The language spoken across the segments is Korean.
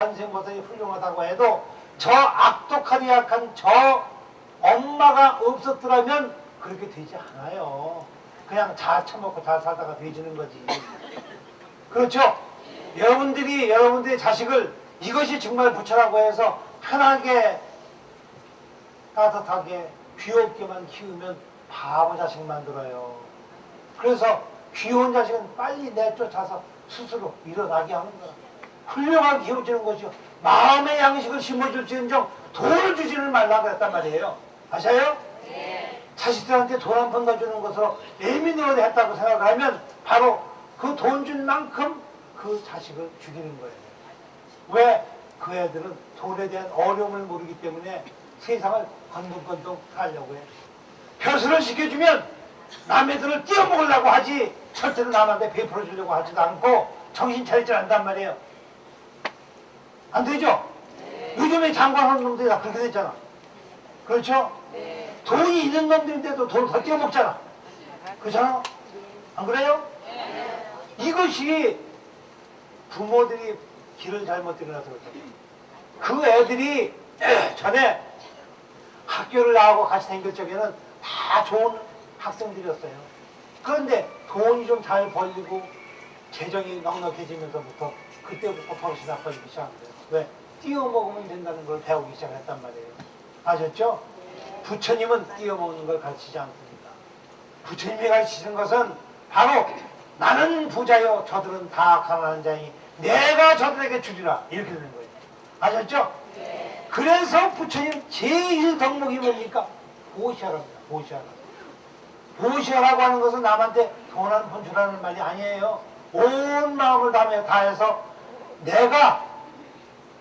관세음보살이 훌륭하다고 해도 저 악독하디 약한 저 엄마가 없었더라면 그렇게 되지 않아요. 그냥 잘 처먹고 잘 살다가 되지는 거지. 그렇죠? 여러분들의 자식을 이것이 정말 부처라고 해서 편하게 따뜻하게 귀엽게만 키우면 바보 자식 만들어요. 그래서 귀여운 자식은 빨리 내쫓아서 스스로 일어나게 하는 거야. 훌륭하게 키워주는 것이요. 마음의 양식을 심어줄지언정 돈을 주지는 말라 그랬단 말이에요. 아셔요? 네. 자식들한테 돈 한 푼 더 주는 것으로 애민으로 했다고 생각을 하면 바로 그 돈 준 만큼 그 자식을 죽이는 거예요. 왜? 그 애들은 돈에 대한 어려움을 모르기 때문에 세상을 건동건동 살려고 해요. 벼슬을 시켜주면 남애들을 띄어먹으려고 하지 절대로 남한테 베풀어 주려고 하지도 않고 정신 차리지 않단 말이에요. 안 되죠? 네. 요즘에 장관하는 놈들이 다 그렇게 됐잖아. 그렇죠? 네. 돈이 있는 놈들인데도 돈을 더 띄어먹잖아. 그렇잖아? 안 그래요? 네. 이것이 부모들이 길을 잘못 들여놔서 그렇잖아. 그 애들이 전에 학교를 나오고 같이 다닐 적에는 다 좋은 학생들이었어요. 그런데 돈이 좀 잘 벌리고 재정이 넉넉해지면서부터 그때부터 버릇이 나빠지기 시작합니다. 왜? 띄어먹으면 된다는 걸 배우기 시작했단 말이에요. 아셨죠? 부처님은 띄어먹는 걸 가르치지 않습니다. 부처님이 가르치는 것은 바로 나는 부자요 저들은 다 가난한 자니 내가 저들에게 주리라 이렇게 되는 거예요. 아셨죠? 그래서 부처님 제일 덕목이 뭡니까? 보시하랍니다. 보시하라. 보시하라고 하는 것은 남한테 돈 한 푼 주라는 말이 아니에요. 온 마음을 다해서 내가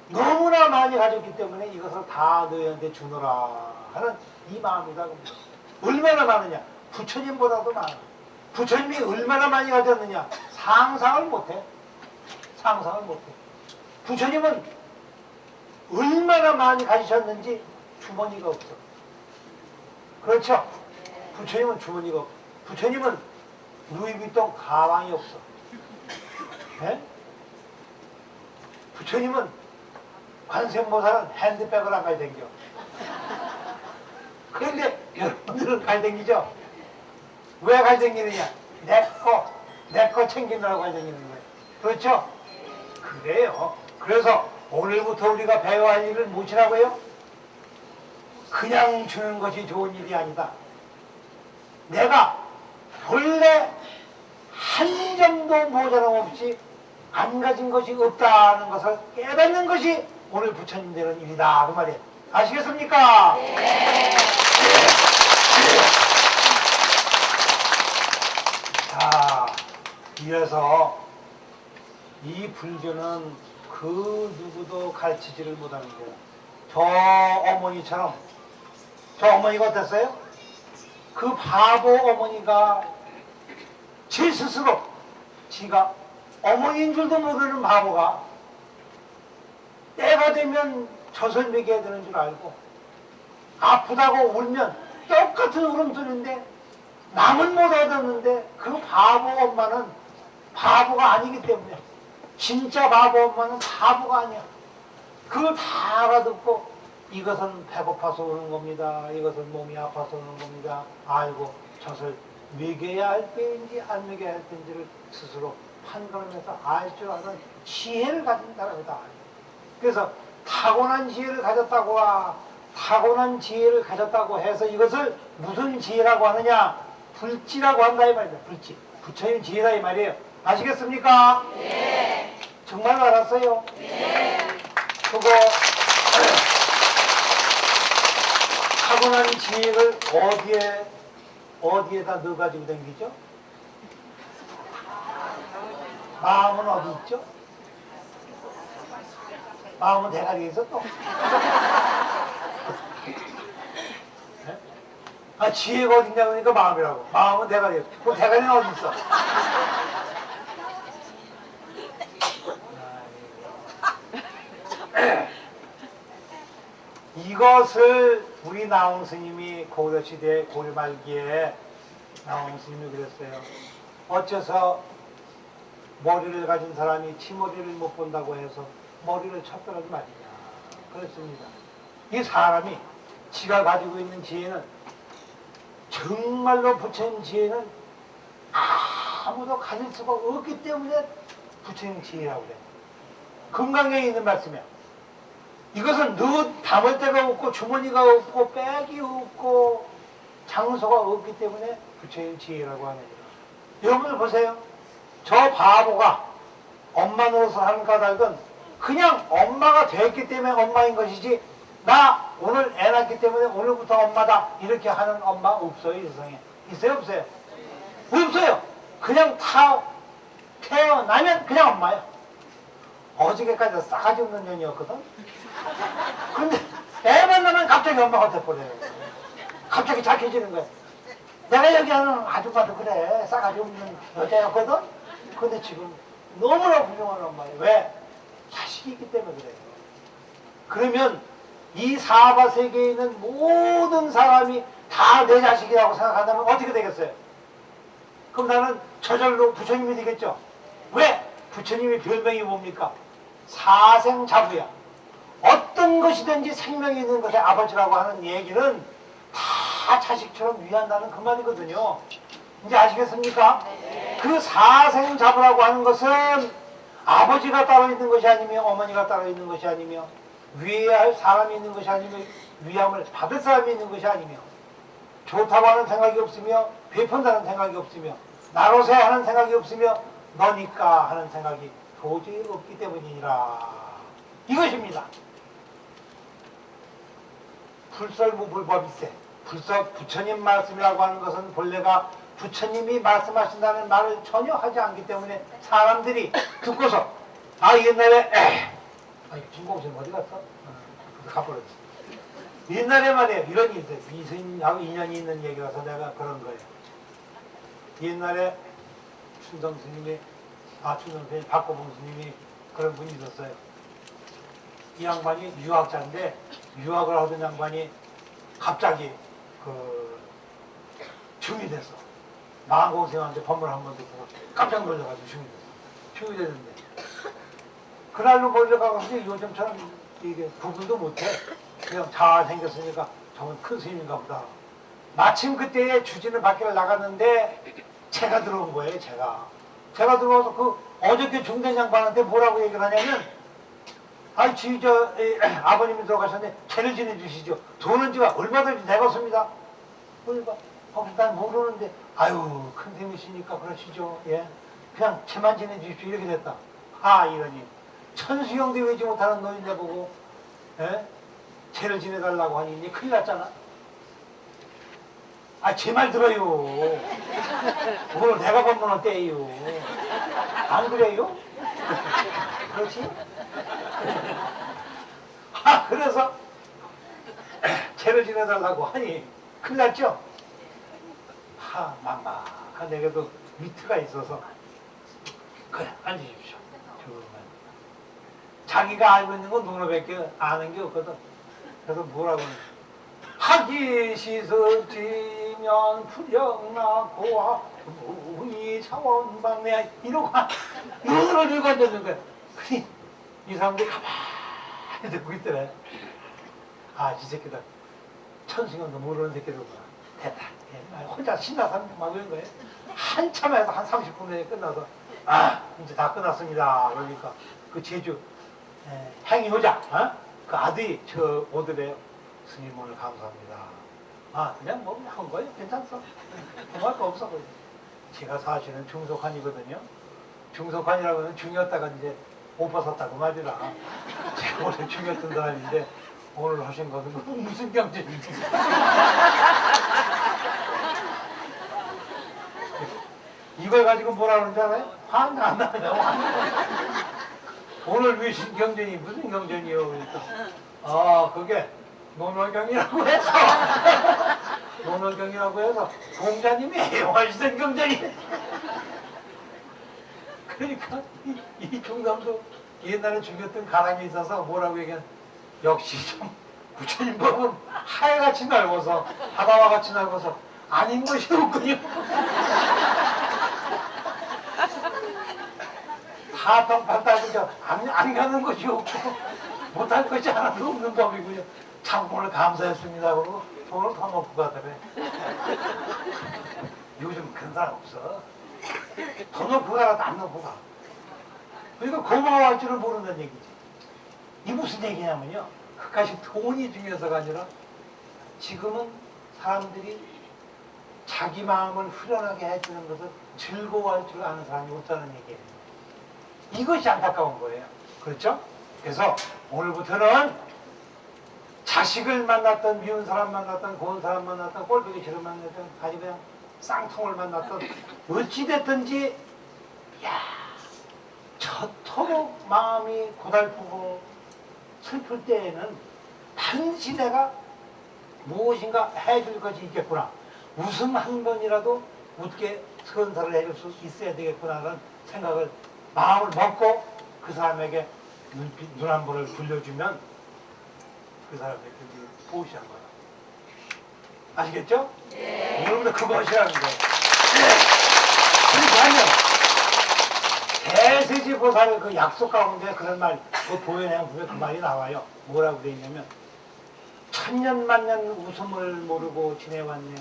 너무나 많이 가졌기 때문에 이것을 다 너희한테 주노라 하는 이 마음이다. 얼마나 많으냐? 부처님보다도 많아. 부처님이 얼마나 많이 가졌느냐? 상상을 못해. 상상을 못해. 부처님은 얼마나 많이 가지셨는지 주머니가 없어. 그렇죠? 부처님은 주머니가 없어. 부처님은 루이비통 가방이 없어. 네? 부처님은 관세음보살은 핸드백을 안 가지고 댕겨. 그런데 여러분들은 가지고 댕기죠? 왜 가지고 댕기느냐? 내 거 챙기느라고 가지고 댕기는 거예요. 그렇죠? 그래요. 그래서 오늘부터 우리가 배워야 할 일은 무엇이라고요? 그냥 주는 것이 좋은 일이 아니다. 내가 본래 한 점도 모자람 없이 안 가진 것이 없다는 것을 깨닫는 것이 오늘 부처님 되는 일이다 그 말이에요. 아시겠습니까? 네. 자, 이래서 이 불교는 그 누구도 가르치지를 못하는 거예요. 저 어머니처럼, 저 어머니가 어땠어요? 그 바보 어머니가 제 스스로 지가 어머니인 줄도 모르는 바보가 때가 되면 젖을 먹여야 되는 줄 알고 아프다고 울면 똑같은 울음소리인데 남은 못 얻었는데 그 바보 엄마는 바보가 아니기 때문에 진짜 바보 엄마는 바보가 아니야. 그걸 다 알아듣고 이것은 배고파서 오는 겁니다. 이것은 몸이 아파서 오는 겁니다. 알고 젖을 먹여야 할 때인지 안 먹여야 할 때인지를 스스로 판단하면서 알 줄 아는 지혜를 가진 사람이다. 그래서 타고난 지혜를 가졌다고 해서 이것을 무슨 지혜라고 하느냐? 불지라고 한다 이 말이다. 불지. 부처님 지혜다 이 말이에요. 아시겠습니까? 네. 정말 알았어요? 네. 그거 타고난 지혜를 어디에다 넣어가지고 다니죠? 마음은 어디 있죠? 마음은 대가리에 있어 또. 네? 아, 지혜가 어디 있냐고 하니까 마음이라고. 마음은 대가리에 있어. 그 대가리는 어디 있어? 이것을 우리 나홍 스님이 고려시대 고려 말기에 나홍 스님이 그랬어요. 어째서 머리를 가진 사람이 치머리를 못 본다고 해서 머리를 쳤더라도 말이냐. 그렇습니다. 이 사람이 지가 가지고 있는 지혜는 정말로 부처님 지혜는 아무도 가질 수가 없기 때문에 부처님 지혜라고 그래요. 금강경에 있는 말씀이야. 이것은 너 담을 데가 없고 주머니가 없고 백이 없고 장소가 없기 때문에 부처님 지혜라고 하는 거예요. 여러분들 보세요. 저 바보가 엄마 노릇을 하는 까닭은 그냥 엄마가 됐기 때문에 엄마인 것이지 나 오늘 애 낳기 때문에 오늘부터 엄마다 이렇게 하는 엄마 없어요. 이 세상에. 있어요 없어요? 없어요. 그냥 태어나면 그냥 엄마야. 어저께까지 싸가지 없는 년이었거든. 근데 애만 나면 갑자기 엄마가 돼버려요. 갑자기 착해지는 거야. 내가 얘기하는 아줌마도 그래. 싸가지 없는 여자였거든. 근데 지금 너무나 훌륭한 엄마예요. 왜? 자식이 있기 때문에 그래요. 그러면 이 사바세계에 있는 모든 사람이 다 내 자식이라고 생각한다면 어떻게 되겠어요? 그럼 나는 저절로 부처님이 되겠죠? 왜? 부처님의 별명이 뭡니까? 사생자부야. 어떤 것이든지 생명이 있는 것에 아버지라고 하는 얘기는 다 자식처럼 위한다는 그 말이거든요. 이제 아시겠습니까? 네. 그 사생자부라고 하는 것은 아버지가 따로 있는 것이 아니며 어머니가 따로 있는 것이 아니며 위해야 할 사람이 있는 것이 아니며 위함을 받을 사람이 있는 것이 아니며 좋다고 하는 생각이 없으며 베푼다는 생각이 없으며 나로세 하는 생각이 없으며 너니까 하는 생각이 도저히 없기 때문이니라. 이것입니다. 불설무불법이세. 부처님 말씀이라고 하는 것은 본래가 부처님이 말씀하신다는 말을 전혀 하지 않기 때문에 사람들이 듣고서 옛날에 김공수는 어디 갔어? 가버렸어. 옛날에 말이에요. 이런 일이 있어요. 이승하고 인연이 있는 얘기라서 내가 그런 거예요. 옛날에 춘성 스님이 박고봉 스님이 그런 분이 있었어요. 이 양반이 유학자인데 유학을 하던 양반이 갑자기 중이 됐어. 마한공생한테 법문을 한 번 듣고 깜짝 놀라가지고 중이 됐어. 중이 됐는데 그날로 몰려가고 요즘처럼 이게 구분도 못해. 그냥 잘 생겼으니까 저건 큰 스님인가 보다. 마침 그때에 주진을 밖에 나갔는데 제가 들어온 거예요. 제가 들어와서 그 어저께 중된 양반한테 뭐라고 얘기를 하냐면 아버님이 들어가셨는데 죄를 지내주시죠. 돈은 제가 얼마든지 내겠습니다. 그러니까 난 모르는데 큰 셈이시니까 그러시죠. 예, 그냥 죄만 지내주십시오. 이렇게 됐다. 이러니 천수형도 외지 못하는 노인네 보고 죄를 지내달라고 하니 이제 큰일 났잖아. 제 말 들어요. 오늘 내가 법문을 떼요. 안 그래요? 그렇지? 그래서 죄를 지내달라고 하니 큰일 났죠? 막막한 내게도 위트가 있어서 그래 앉으십시오. 자기가 알고 있는 건 누구밖에 아는 게 없거든. 그래서 뭐라고 하기시설지면 풀영나 고하 무니 차원방내 이러고 이거를 들고 앉았는 거야. 그니 이 사람들이 가만히 듣고 있더래. 이 새끼들 천승연도 모르는 새끼들구나. 됐다. 혼자 신나서 막 이런 거예요. 한참 해서 한 30분 내에 끝나서 이제 다 끝났습니다. 그러니까 그 제주 행위호자 그 아들이 오더래요. 스님 오늘 감사합니다. 그냥 뭐 한 거예요. 괜찮소. 뭐할 거 없어. 제가 사실은 중속환이거든요. 중속환이라고 하면 중이었다가 이제 못 벗었다고 말이라. 제가 원래 중이었던 사람인데 오늘 하신 것은 무슨 경쟁인지. 이걸 가지고 뭐라 그러는지 알아요? 화가 안 나요. 오늘 위신 경전이 무슨 경전이요? 그러니까 그게 논월경이라고 해서 논월경이라고 해서 공자님이 애용하시던 경전이. 그러니까 이 중남도 옛날에 죽였던 가랑이 있어서 뭐라고 얘기한 역시 좀 부처님 법은 하해같이 넓어서 바다와 같이 넓어서 아닌 것이 없군요. 사통 판다고 안 가는 것이 없고 못할 것이 하나도 없는 법이고요. 참 오늘 감사했습니다. 그러고 돈을 더 놓고 가더래. 요즘 그런 사람 없어. 더 놓고 가라도 안 놓고 가. 그러니까 고마워할 줄을 모르는 얘기지. 이 무슨 얘기냐면요. 그까지 돈이 중요해서가 아니라 지금은 사람들이 자기 마음을 후련하게 해주는 것을 즐거워할 줄 아는 사람이 없다는 얘기예요. 이것이 안타까운 거예요. 그렇죠? 그래서 오늘부터는 자식을 만났던, 미운 사람 만났던, 고운 사람 만났던, 꼴보기 싫은 만났던, 아니 그냥 쌍통을 만났던 어찌됐든지 야 저토록 마음이 고달프고 슬플 때에는 반드시 내가 무엇인가 해줄 것이 있겠구나. 웃음 한 번이라도 웃게 선사를 해줄 수 있어야 되겠구나라는 생각을 마음을 먹고 그 사람에게 눈 한 번을 돌려주면 그 사람에게 보시한 거야. 아시겠죠? 네. 여러분들 그것이라는 거예요. 그렇게 하면 대세지 보살의 그 약속 가운데 그런 말, 그 도연행품에 그 말이 나와요. 뭐라고 되어 있냐면 천년만년 웃음을 모르고 지내왔네.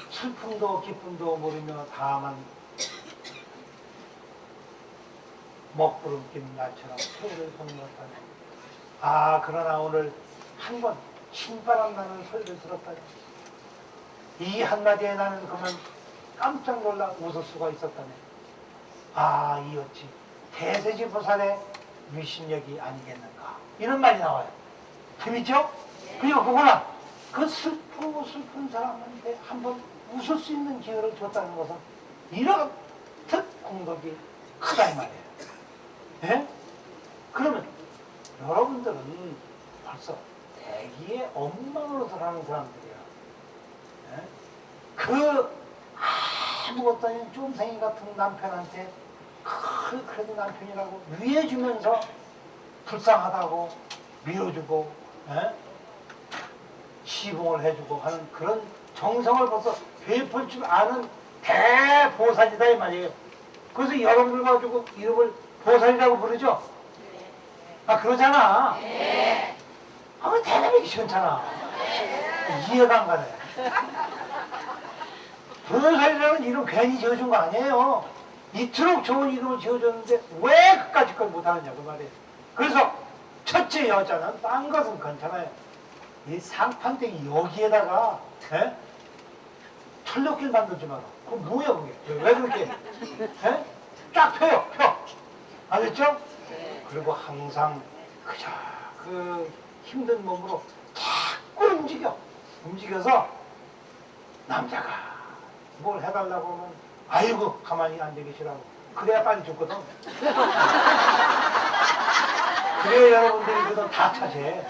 슬픔도 기쁨도 모르며 다만 먹구름 낀 나처럼 소리를 소문났다네. 아 그러나 오늘 한 번 신바람 나는 소리를 들었다네. 이 한마디에 나는 그만 깜짝 놀라 웃을 수가 있었다네. 아 이 어찌 대세지 보살의 위신력이 아니겠는가 이런 말이 나와요. 재밌죠? 그리고 그거나 그 슬프고 슬픈 사람한테 한번 웃을 수 있는 기회를 줬다는 것은 이렇듯 공덕이 크다 이 말이에요. 예? 그러면 여러분들은 벌써 대기의 엉망으로 살아가는 사람들이야. 예? 그 아무것도 아닌 쫌생이 같은 남편한테 그래도 남편이라고 위해주면서 불쌍하다고 밀어주고 예? 시봉을 해주고 하는 그런 정성을 벌써 베풀 줄 아는 대보살이다 이 말이에요. 그래서 여러분들 가지고 이름을 보살이라고 부르죠? 아 그러잖아. 아 대답이 시원찮아. 이해가 안 가네. 보살이라는 이름 괜히 지어준 거 아니에요. 이토록 좋은 이름을 지어줬는데 왜 그까짓 걸 못하느냐 그 말이에요. 그래서 첫째 여자는 딴 것은 괜찮아요. 이 상판대기 여기에다가 에? 철력길 만들지 마라. 그럼 뭐야 그게? 왜 그렇게 에? 쫙 펴요 펴. 알겠죠? 그리고 항상 그저 그 힘든 몸으로 자꾸 움직여서 남자가 뭘 해달라고 하면 아이고 가만히 앉아 계시라고. 그래야 빨리 죽거든. 그래야 여러분들이 그건 다 차지해.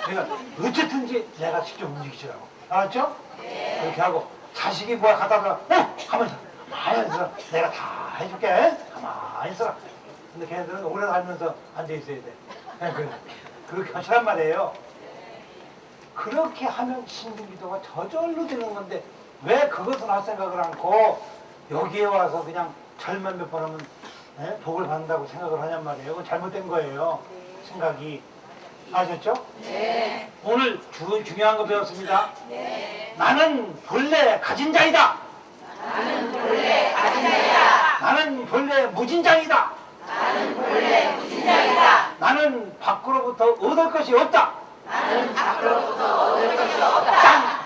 그러니까 어쨌든지 내가 직접 움직이시라고. 알았죠? 그렇게 하고 자식이 뭐야 가다가 가만히 있어. 내가 다 해줄게. 가만히 있어라. 근데 걔네들은 오래 살면서 앉아 있어야 돼. 그렇게 하시란 말이에요. 그렇게 하면 신중기도가 저절로 되는 건데 왜 그것을 할 생각을 않고 여기에 와서 그냥 절만 몇 번 하면 복을 받는다고 생각을 하냔 말이에요. 그건 잘못된 거예요. 생각이. 아셨죠? 네. 오늘 중요한 거 배웠습니다. 네. 나는 본래 가진 자이다. 나는 본래 가진 자이다. 나는 본래 무진장이다. 나는 본래 무진장이다. 나는 밖으로부터 얻을 것이 없다. 나는 밖으로부터 얻을 것이 없다. 짱!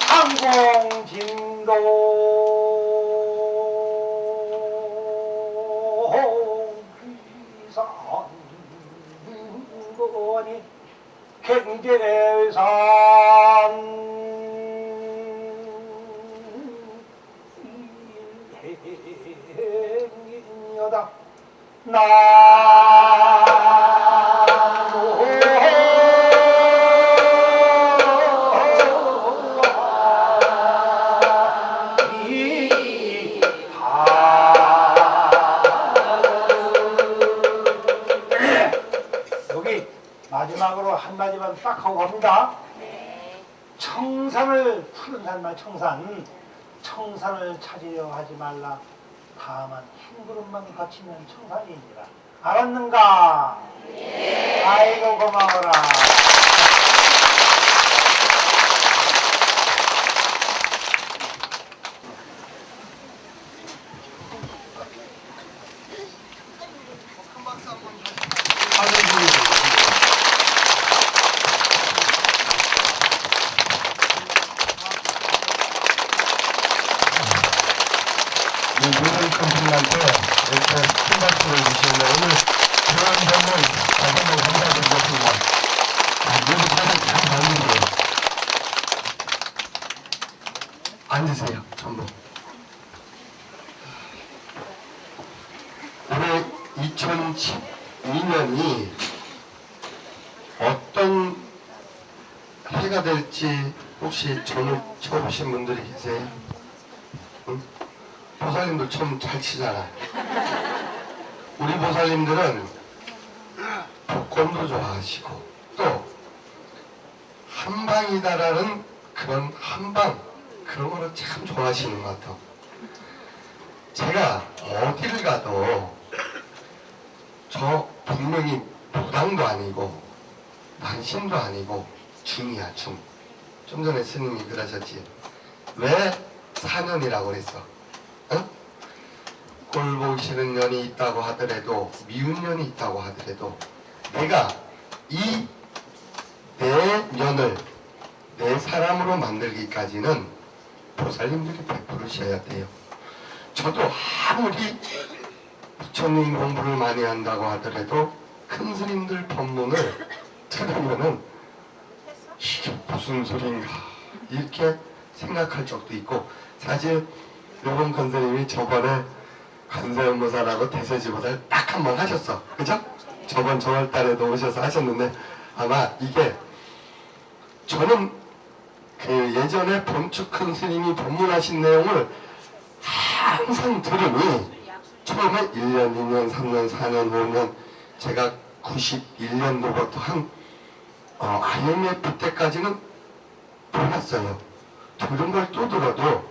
항공진도 귀산거니 경제산 일행이여다 마지막으로 한마디만 딱 하고 갑니다. 청산을 푸른 산말 청산을 찾으려 하지 말라. 다만 흰 구름만 거치면 청산이니라. 알았는가? 예. 아이고 고마워라. 모든 컴플한테 이렇게 큰 박수를 주시는데 오늘 그런 점을 다시 한번 감사드리겠습니다. 모두 다들 잘 봤는데 앉으세요. 전부. 올해 2012년이 어떤 해가 될지 혹시 점을 쳐보신 분들이 계세요? 응? 보살님들 좀 잘 치잖아. 우리 보살님들은 복권도 좋아하시고 또 한방이다라는 그런 한방 그런 거를 참 좋아하시는 것 같아요. 제가 어디를 가도 저 분명히 무당도 아니고 만신도 아니고 중이야 중. 좀 전에 스님이 그러셨지. 왜 4년이라고 그랬어? 응? 꼴 보기 싫은 년이 있다고 하더라도 미운 년이 있다고 하더라도 내가 이 내 년을 내 사람으로 만들기까지는 보살님들이 베풀으셔야 돼요. 저도 아무리 부처님 공부를 많이 한다고 하더라도 큰 스님들 법문을 들으면은 이게 무슨 소린가 이렇게 생각할 적도 있고 사실 요번 권스님이 저번에 관세음보살하고 대세지보살 딱 한 번 하셨어. 그죠? 저번 정월달에도 오셔서 하셨는데 아마 이게 저는 그 예전에 본축 큰 스님이 법문하신 내용을 항상 들으니 처음에 1년, 2년, 3년, 4년, 5년 제가 91년도부터 한 IMF 때까지는 몰랐어요. 들은 걸 또 들어도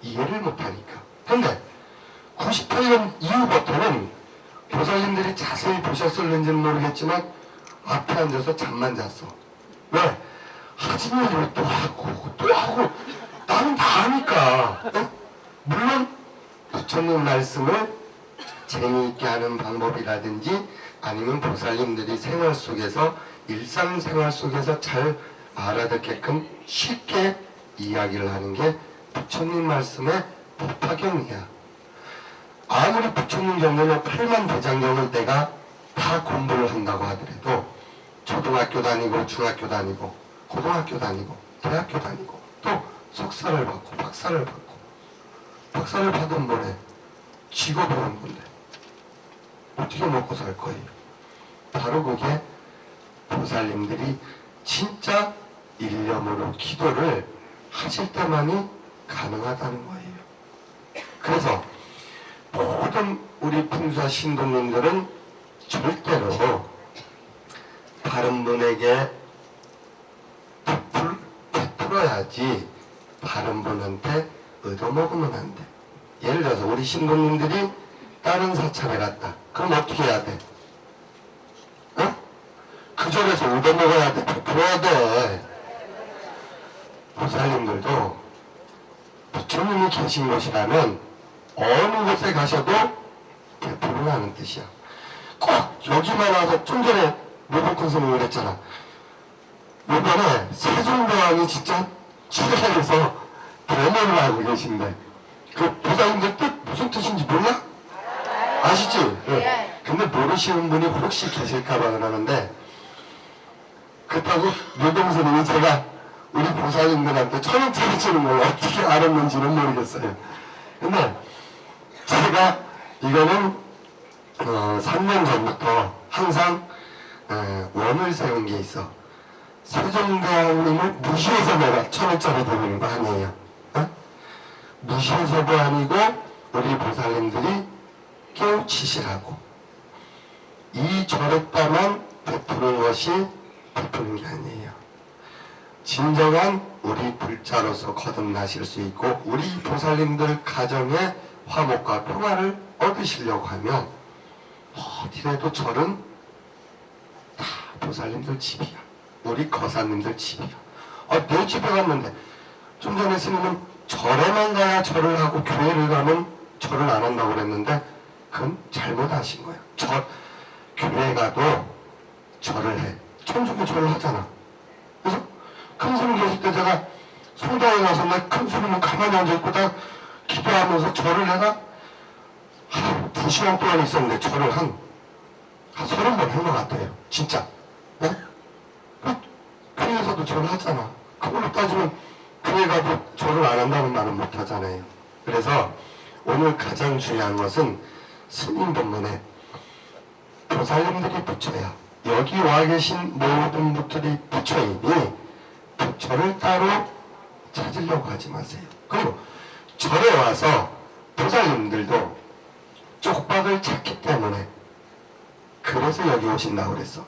이해를 못하니까. 근데 98년 이후부터는 보살님들이 자세히 보셨을는지는 모르겠지만 앞에 앉아서 잠만 잤어. 왜? 하진 얘기를 또 하고 나는 다 하니까. 물론 부처님 말씀을 재미있게 하는 방법이라든지 아니면 보살님들이 생활 속에서 일상생활 속에서 잘 알아듣게끔 쉽게 이야기를 하는 게 부처님 말씀의 법화경이야. 아무리 부처님 경전을 8만 대장경을 내가 다 공부를 한다고 하더라도 초등학교 다니고 중학교 다니고 고등학교 다니고 대학교 다니고 또 석사를 받고 박사를 받고 박사를 받으면 뭐래? 직업을 한 건데 어떻게 먹고 살 거예요? 바로 그게 보살님들이 진짜 일념으로 기도를 하실 때만이 가능하다는 거예요. 그래서 모든 우리 풍수와 신도님들은 절대로 다른 분에게 베풀어야지 다른 분한테 얻어먹으면 안 돼. 예를 들어서 우리 신도님들이 다른 사찰에 갔다. 그럼 어떻게 해야 돼? 어? 그 절에서 얻어먹어야 돼. 베풀어야 돼. 보살님들도 부처님이 계신 곳이라면 어느 곳에 가셔도 베풀으라는 뜻이야. 꼭 여기만 와서 좀 전에 모범큰 스님이 그랬잖아. 이번에 세종대왕이 진짜 출가해서 대모를 하고 계신데 그 보살님들 뜻 무슨 뜻인지 몰라? 아시지? 네. 근데 모르시는 분이 혹시 계실까봐 그러는데 그렇다고 모범스님이 제가 우리 보살님들한테 1,000원짜리 주는 걸 어떻게 알았는지는 모르겠어요. 근데 제가 이거는 3년 전부터 항상 원을 세운 게 있어. 세종대왕님을 무시해서 내가 1,000원짜리 드리는 거 아니에요. 어? 무시해서도 아니고 우리 보살님들이 깨우치시라고. 이 절에다만 베푸는 것이 베푸는 게 아니에요. 진정한 우리 불자로서 거듭나실 수 있고 우리 보살님들 가정의 화목과 평화를 얻으시려고 하면 어디라도 절은 다 보살님들 집이야. 우리 거사님들 집이야. 내 집에 갔는데 좀 전에 스님은 절에만 가야 절을 하고 교회를 가면 절을 안 한다고 그랬는데 그건 잘못하신 거예요. 교회 가도 절을 해. 천주교 절을 하잖아. 그래서 큰 스님 계실 때 제가 성당에 가서 나 큰 스님은 가만히 앉아있고 다 기도하면서 절을 내가 2시간 동안 있었는데 절을 한 30번 한 것 같아요. 진짜. 네? 교회에서도 절을 하잖아. 그걸로 따지면 교회 가도 절을 안 한다는 말은 못 하잖아요. 그래서 오늘 가장 중요한 것은 스님 법문에 보살님들이 부처야. 여기 와 계신 모든 분들이 부처이니 부처를 따로 찾으려고 하지 마세요. 그리고 절에 와서 보살님들도 쪽박을 찾기 때문에 그래서 여기 오신다고 그랬어.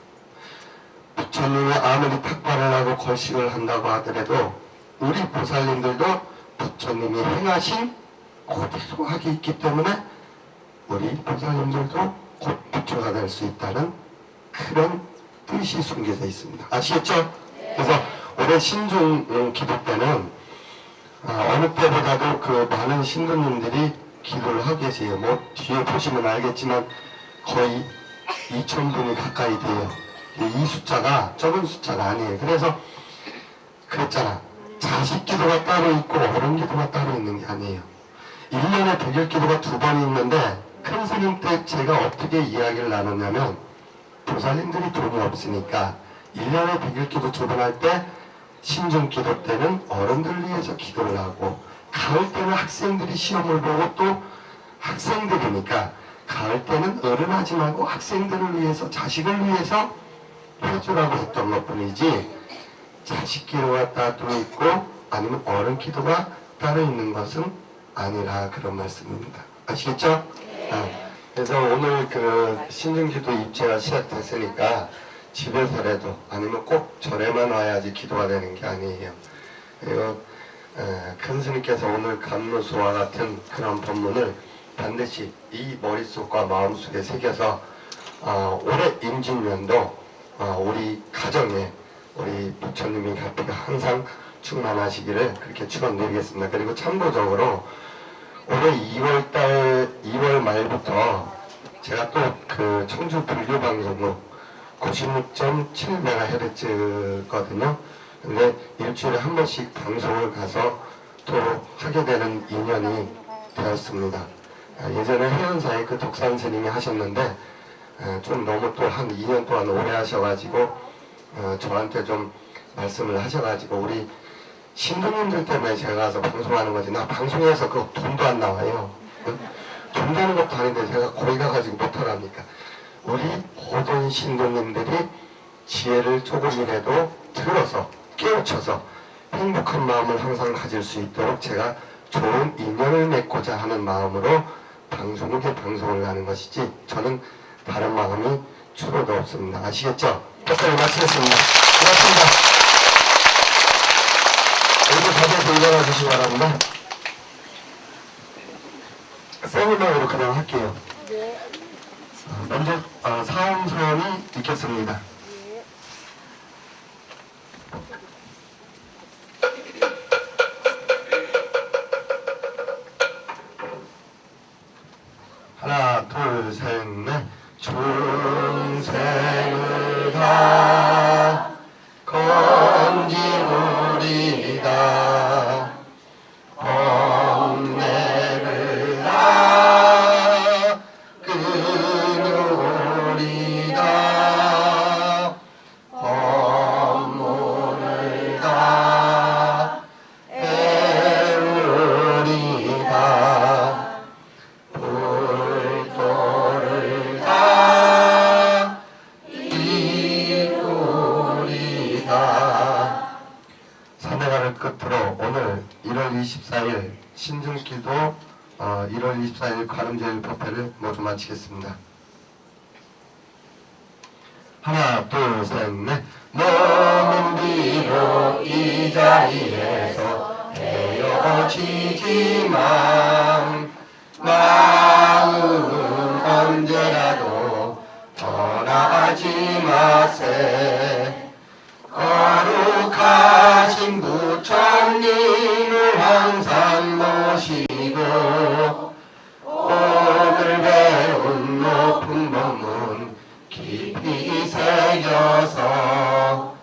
부처님이 아무리 탁발을 하고 걸식을 한다고 하더라도 우리 보살님들도 부처님이 행하신 그대로 하기 있기 때문에 우리 보살님들도 곧 부처가 될 수 있다는 그런 뜻이 숨겨져 있습니다. 아시겠죠? 그래서 올해 신중 기도 때는 어느 때보다도 그 많은 신도님들이 기도를 하고 계세요. 뭐 뒤에 보시면 알겠지만 거의 2,000분이 가까이 돼요. 이 숫자가 적은 숫자가 아니에요. 그래서 그랬잖아. 자식 기도가 따로 있고 어른 기도가 따로 있는 게 아니에요. 1년에 백일 기도가 2번이 있는데 큰 스님 때 제가 어떻게 이야기를 나눴냐면 보살님들이 돈이 없으니까 1년에 백일 기도 2번 할 때 신중 기도 때는 어른들 위해서 기도를 하고 가을 때는 학생들이 시험을 보고 또 학생들이니까 가을 때는 어른 하지 말고 학생들을 위해서 자식을 위해서 해주라고 했던 것 뿐이지 자식 기도가 따로 있고 아니면 어른 기도가 따로 있는 것은 아니라 그런 말씀입니다. 아시겠죠? 그래서 오늘 그 신중기도 입체가 시작됐으니까 집에서라도 아니면 꼭 절에만 와야지 기도가 되는 게 아니에요. 그리고 큰 스님께서 오늘 감로수와 같은 그런 법문을 반드시 이 머릿속과 마음속에 새겨서 올해 임진년도 우리 가정에 우리 부처님이 갚이가 항상 충만하시기를 그렇게 축원드리겠습니다. 그리고 참고적으로 올해 2월 말부터 제가 또 그 청주 불교 방송국 96.7MHz거든요. 근데 일주일에 한 번씩 방송을 가서 또 하게 되는 인연이 되었습니다. 예전에 해운사에 그 독산 스님이 하셨는데 좀 너무 또 한 2년 동안 오래 하셔가지고 저한테 좀 말씀을 하셔가지고 우리 신도님들 때문에 제가 가서 방송하는 거지 나 방송에서 그 돈도 안 나와요. 돈 되는 것도 아닌데 제가 거기 가가지고 못하랍니까? 우리 모든 신도님들이 지혜를 조금이라도 들어서 깨우쳐서 행복한 마음을 항상 가질 수 있도록 제가 좋은 인연을 맺고자 하는 마음으로 방송을 하는 것이지 저는 다른 마음이 추로도 없습니다. 아시겠죠? 끝까지 마치겠습니다. 고맙습니다. 여기서 자리에서 일어나 주시기 바랍니다. 생일망으로 그냥 할게요. 먼저 사홍선이 있겠습니다. 하나, 둘, 셋, 넷. 중생을 다 건지우리다 번뇌를 다 끊으리다 법문을 다 배우리다 불도를 다 이루리다. 사내가를 끝으로 오늘 1월 24일 신중기도 1월 24일 관음제일 법회를 모두 마치겠습니다. 하나 둘셋넷 몸은 비록 이 자리에서 헤어지지만 마음은 언제라도 떠나지 마세. 거룩하신 부처님을 항상 모시고 오늘 배운 높은 법문 깊이 새겨서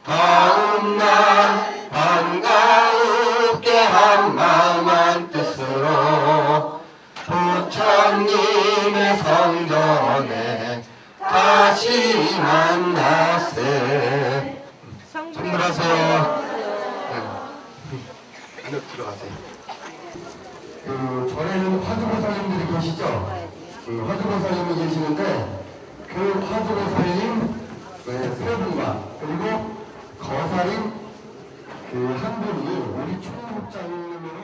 다음날 반가웁게 한마음 한 뜻으로 부처님의 성전에 다시 만나세. 선물하세요. 안에 들어가세요. 전에는 화두보살님들이 계시죠? 화두보살님이 계시는데 그 화두보살님 세 분과 그리고 거살인 그 한 분이 우리 총국장님으로